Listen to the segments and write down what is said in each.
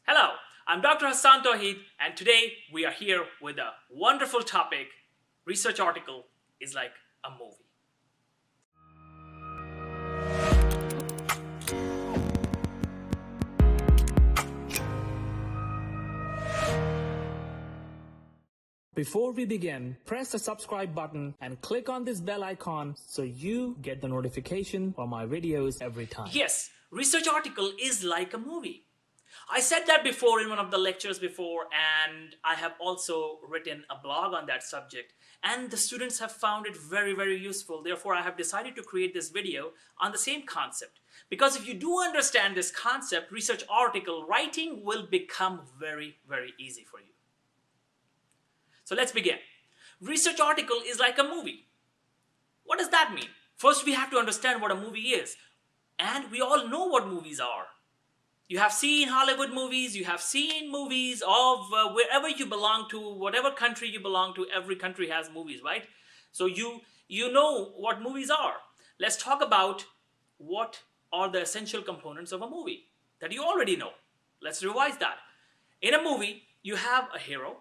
Hello, I'm Dr. Hassan Tawheed, and today we are here with a wonderful topic. Research article is like a movie. Before we begin, press the subscribe button and click on this bell icon so you get the notification for my videos every time. Yes, research article is like a movie. I said that before in one of the lectures before, and I have also written a blog on that subject, and the students have found it very, very useful. Therefore, I have decided to create this video on the same concept. Because if you do understand this concept, research article writing will become very, very easy for you. So let's begin. Research article is like a movie. What does that mean? First, we have to understand what a movie is. And we all know what movies are. You have seen Hollywood movies, you have seen movies of wherever you belong to, whatever country you belong to, every country has movies, right? So you know what movies are. Let's talk about what are the essential components of a movie that you already know. Let's revise that. In a movie, you have a hero,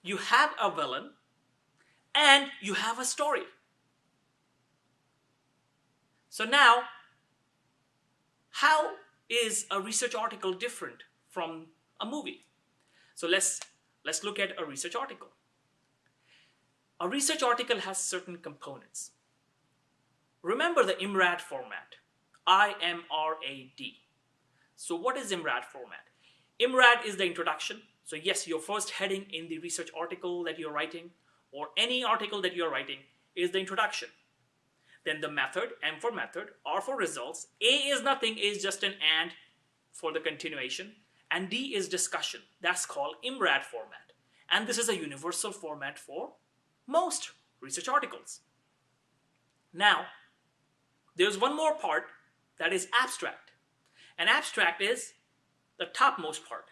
you have a villain, and you have a story. So now, how is a research article different from a movie? So let's look at a research article. A research article has certain components. Remember the IMRAD format, IMRAD. So what is IMRAD format? IMRAD is the introduction. So yes, your first heading in the research article that you're writing or any article that you're writing is the introduction. Then the method, M for method, R for results, A is nothing, is just an and for the continuation, and D is discussion. That's called IMRAD format. And this is a universal format for most research articles. Now, there's one more part that is abstract. An abstract is the topmost part.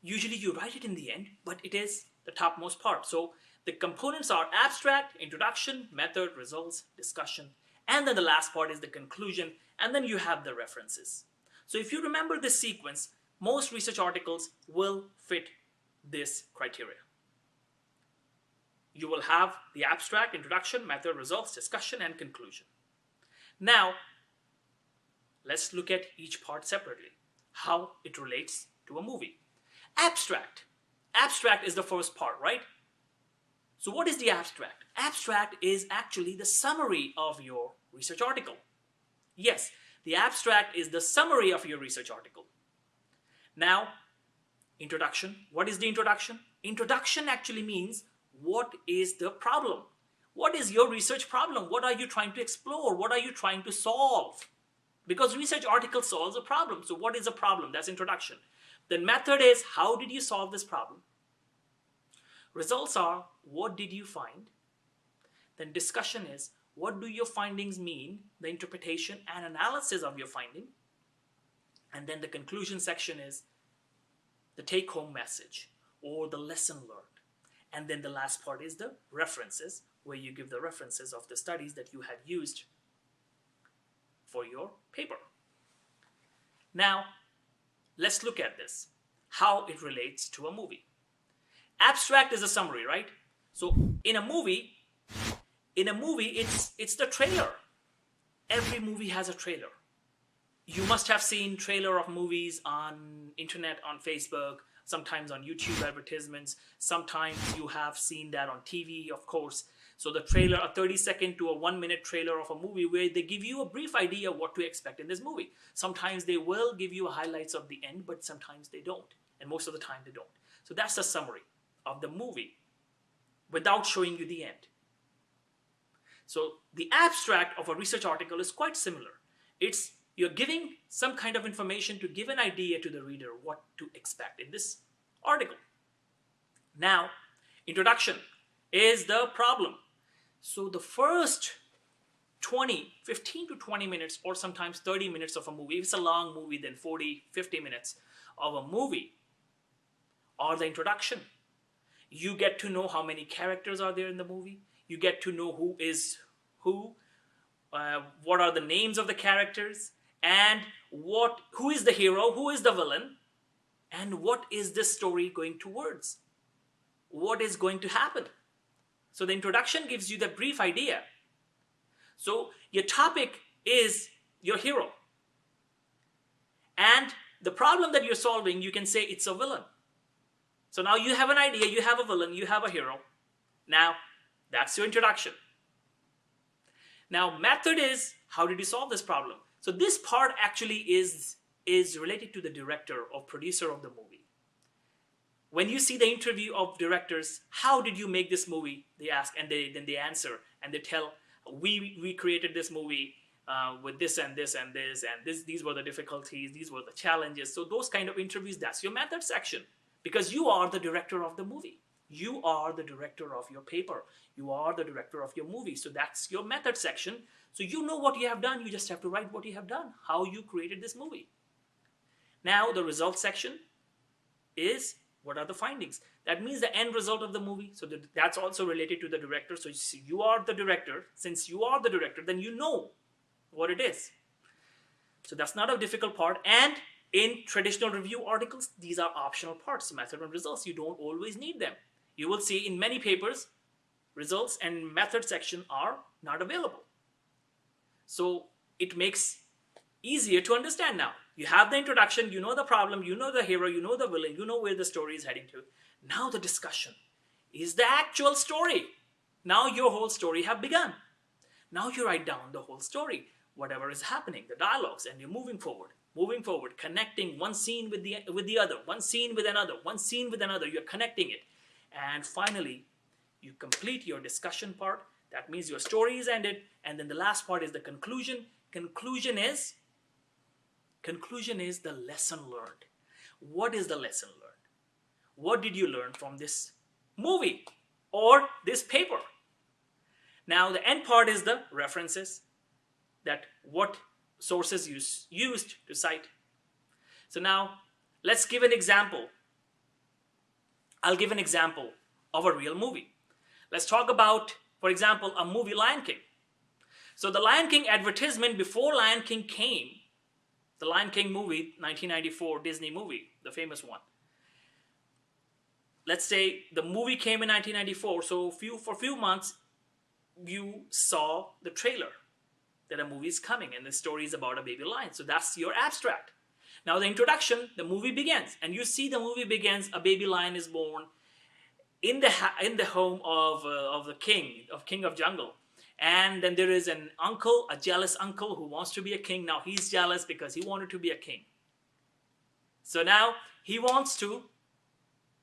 Usually you write it in the end, but it is the topmost part. So the components are abstract, introduction, method, results, discussion, and then the last part is the conclusion, and then you have the references. So if you remember this sequence, most research articles will fit this criteria. You will have the abstract, introduction, method, results, discussion, and conclusion. Now, let's look at each part separately, how it relates to a movie. Abstract. Abstract is the first part, right? So what is the abstract? Abstract is actually the summary of your research article. Yes, the abstract is the summary of your research article. Now, introduction. What is the introduction? Introduction actually means what is the problem? What is your research problem? What are you trying to explore? What are you trying to solve? Because research article solves a problem. So what is a problem? That's introduction. Then method is how did you solve this problem? Results are what did you find? Then discussion is what do your findings mean? The interpretation and analysis of your finding. And then the conclusion section is the take-home message or the lesson learned. And then the last part is the references, where you give the references of the studies that you had used for your paper. Now, let's look at this, how it relates to a movie. Abstract is a summary, right? So in a movie, it's the trailer. Every movie has a trailer. You must have seen trailer of movies on internet, on Facebook, sometimes on YouTube advertisements. Sometimes you have seen that on TV, of course. So the trailer, a 30-second to a 1-minute trailer of a movie where they give you a brief idea of what to expect in this movie. Sometimes they will give you highlights of the end, but sometimes they don't. And most of the time they don't. So that's the summary of the movie without showing you the end. So the abstract of a research article is quite similar. You're giving some kind of information to give an idea to the reader what to expect in this article. Now, introduction is the problem. So the first 15 to 20 minutes or sometimes 30 minutes of a movie, if it's a long movie, then 40, 50 minutes of a movie are the introduction. You get to know how many characters are there in the movie. You get to know who is who, what are the names of the characters, and who is the hero, who is the villain, And what is this story going towards? What is going to happen? So the introduction gives you the brief idea. So your topic is your hero. And the problem that you're solving, you can say it's a villain. So now you have an idea, you have a villain, you have a hero. Now, that's your introduction. Now, method is, how did you solve this problem? So this part actually is related to the director or producer of the movie. When you see the interview of directors, how did you make this movie? They ask, and then they answer, and they tell, we created this movie with this and this and this, and these were the difficulties, these were the challenges. So those kind of interviews, that's your method section, because you are the director of the movie. You are the director of your paper. You are the director of your movie. So that's your method section. So you know what you have done. You just have to write what you have done, how you created this movie. Now the results section is, what are the findings? That means the end result of the movie. So that's also related to the director. So you are the director. Since you are the director, then you know what it is. So that's not a difficult part. And in traditional review articles, these are optional parts, method and results. You don't always need them. You will see in many papers, results and method section are not available. So it makes easier to understand now. You have the introduction, you know the problem, you know the hero, you know the villain, you know where the story is heading to. Now the discussion is the actual story. Now your whole story have begun. Now you write down the whole story, whatever is happening, the dialogues, and you're moving forward, connecting one scene with the other, one scene with another, one scene with another. You're connecting it. And finally, you complete your discussion part. That means your story is ended. And then the last part is the conclusion. Conclusion is the lesson learned. What is the lesson learned? What did you learn from this movie or this paper? Now the end part is the references, that what sources used to cite. So now let's give an example. I'll give an example of a real movie. Let's talk about, for example, a movie Lion King. So the Lion King advertisement before Lion King came, the Lion King movie, 1994 Disney movie, the famous one. Let's say the movie came in 1994, so for a few months, you saw the trailer that a movie is coming and the story is about a baby lion. So that's your abstract. Now the introduction, the movie begins, and you see the movie begins, a baby lion is born in the home of the king of jungle. And then there is an uncle, a jealous uncle who wants to be a king. Now he's jealous because he wanted to be a king. So now he wants to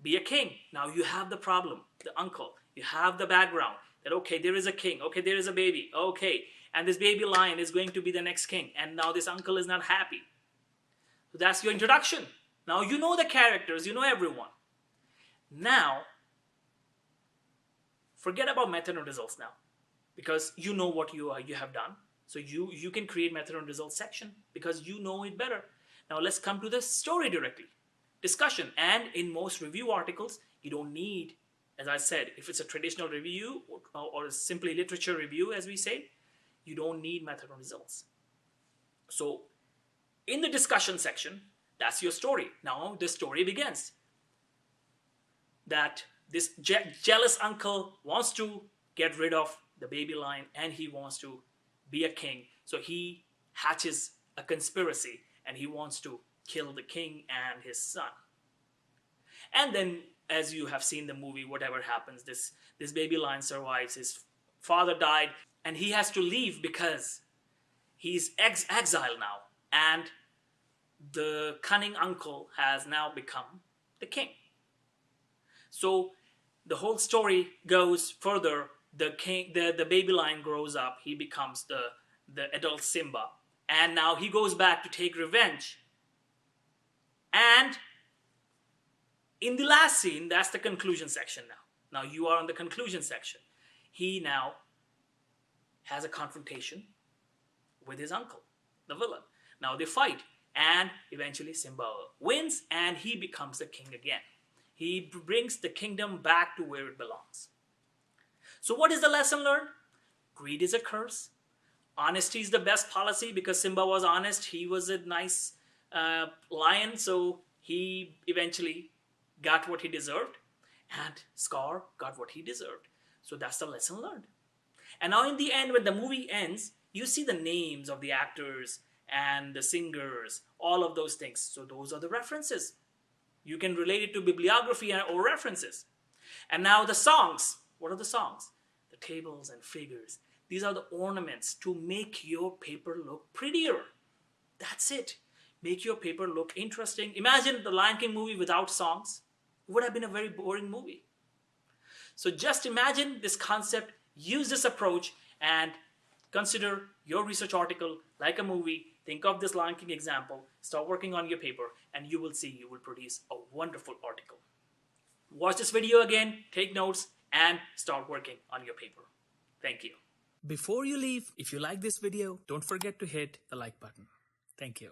be a king. Now you have the problem, the uncle. You have the background that, okay, there is a king. Okay, there is a baby. Okay, and this baby lion is going to be the next king. And now this uncle is not happy. So that's your introduction. Now you know the characters, you know everyone. Now, forget about method and results now, because you know what you have done. So you can create method and results section because you know it better. Now let's come to the story directly. Discussion. And in most review articles, you don't need, as I said, if it's a traditional review or simply literature review, as we say, you don't need method and results. So in the discussion section, that's your story. Now the story begins. That this jealous uncle wants to get rid of the baby lion and he wants to be a king. So he hatches a conspiracy and he wants to kill the king and his son. And then, as you have seen the movie, whatever happens, this baby lion survives. His father died and he has to leave because he's exiled now. And the cunning uncle has now become the king. So the whole story goes further. The baby lion grows up. He becomes the adult Simba. And now he goes back to take revenge. And in the last scene, that's the conclusion section now. Now you are on the conclusion section. He now has a confrontation with his uncle, the villain. Now they fight. And eventually Simba wins and he becomes the king again. He brings the kingdom back to where it belongs. So what is the lesson learned? Greed is a curse. Honesty is the best policy because Simba was honest. He was a nice lion, so he eventually got what he deserved, and Scar got what he deserved. So that's the lesson learned. And now in the end, when the movie ends, you see the names of the actors and the singers, all of those things. So those are the references. You can relate it to bibliography or references. And now the songs. What are the songs? The tables and figures. These are the ornaments to make your paper look prettier. That's it. Make your paper look interesting. Imagine the Lion King movie without songs. It would have been a very boring movie. So just imagine this concept, use this approach, and consider your research article like a movie. Think of this Lion King example, start working on your paper, and you will see you will produce a wonderful article. Watch this video again, take notes, and start working on your paper. Thank you. Before you leave, if you like this video, don't forget to hit the like button. Thank you.